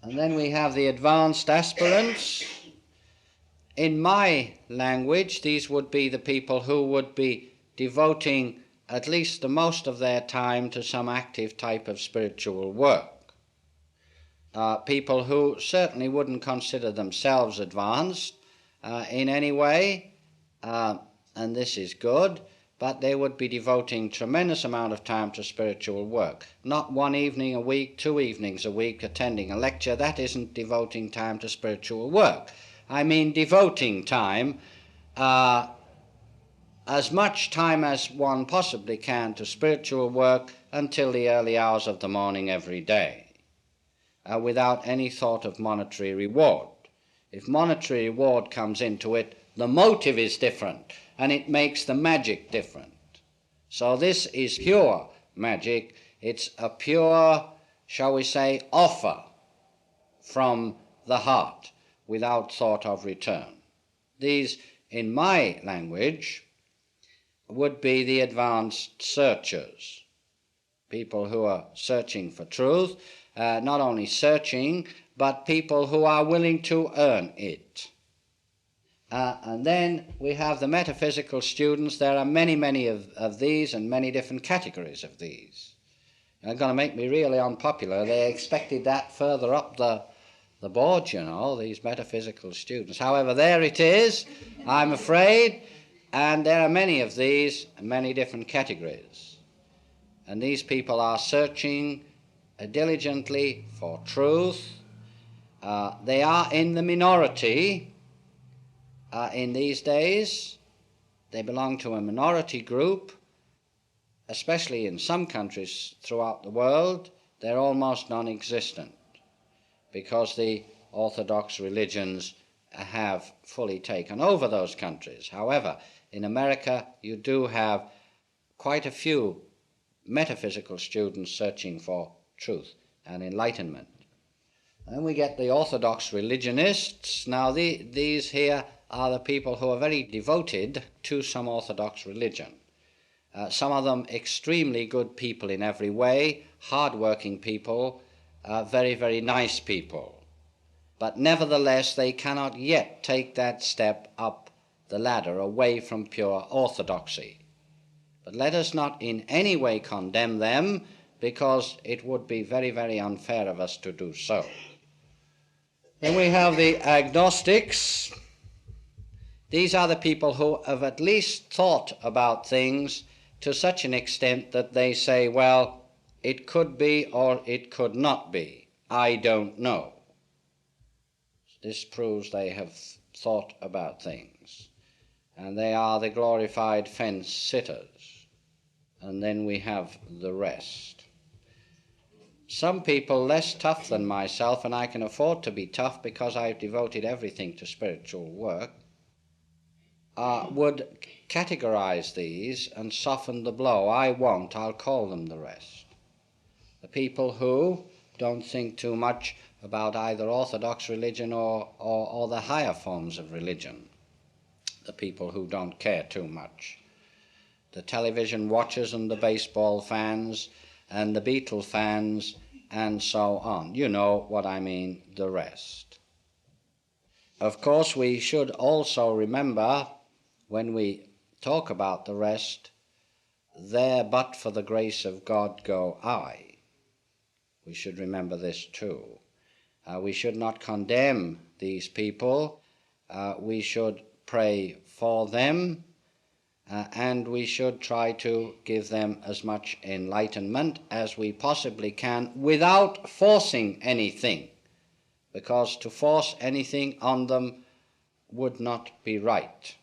And then we have the advanced aspirants. In my language, these would be the people who would be devoting at least the most of their time to some active type of spiritual work. People who certainly wouldn't consider themselves advanced in any way, and this is good, but they would be devoting tremendous amount of time to spiritual work. Not one evening a week, 2 evenings a week attending a lecture. That isn't devoting time to spiritual work. I mean devoting time, as much time as one possibly can to spiritual work until the early hours of the morning every day, without any thought of monetary reward. If monetary reward comes into it, the motive is different, and it makes the magic different. So this is pure magic. It's a pure, shall we say, offer from the heart, without thought of return. These, in my language, would be the advanced searchers, people who are searching for truth, not only searching, but people who are willing to earn it. And then we have the metaphysical students. There are many, many of these, and many different categories of these. They're going to make me really unpopular. They expected that further up the board, you know, these metaphysical students. However, there it is, I'm afraid, and there are many of these, many different categories. And these people are searching diligently for truth. They are in the minority in these days. They belong to a minority group, especially in some countries throughout the world. They're almost non-existent, because the orthodox religions have fully taken over those countries. However, in America you do have quite a few metaphysical students searching for truth and enlightenment. Then we get the orthodox religionists. Now these here are the people who are very devoted to some orthodox religion. Some of them extremely good people in every way, hard-working people, very, very nice people. But nevertheless, they cannot yet take that step up the ladder away from pure orthodoxy. But let us not in any way condemn them, because it would be very, very unfair of us to do so. Then we have the agnostics. These are the people who have at least thought about things to such an extent that they say, well, it could be or it could not be. I don't know. This proves they have thought about things. And they are the glorified fence sitters. And then we have the rest. Some people less tough than myself, and I can afford to be tough because I've devoted everything to spiritual work, would categorize these and soften the blow. I won't. I'll call them the rest. The people who don't think too much about either orthodox religion or the higher forms of religion. The people who don't care too much. The television watchers and the baseball fans and the Beatle fans and so on. You know what I mean, the rest. Of course, we should also remember, when we talk about the rest, there but for the grace of God go I. We should remember this too. We should not condemn these people. We should pray for them, and we should try to give them as much enlightenment as we possibly can without forcing anything, because to force anything on them would not be right.